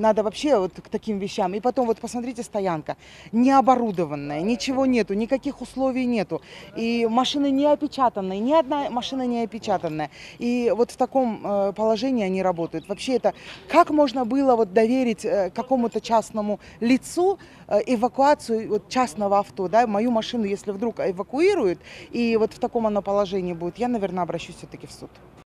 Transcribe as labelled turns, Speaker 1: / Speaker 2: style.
Speaker 1: надо вообще вот к таким вещам. И потом вот посмотрите, стоянка не оборудованная, ничего нету, никаких условий нету. И машины не опечатанные, ни одна машина не опечатанная. И вот в таком положении они работают. Вообще это как можно было вот доверить какому-то частному лицу эвакуацию вот частного авто, да, мою машину, если вдруг эвакуируют, и вот в таком оно положении будет, я, наверное, обращусь все-таки в суд.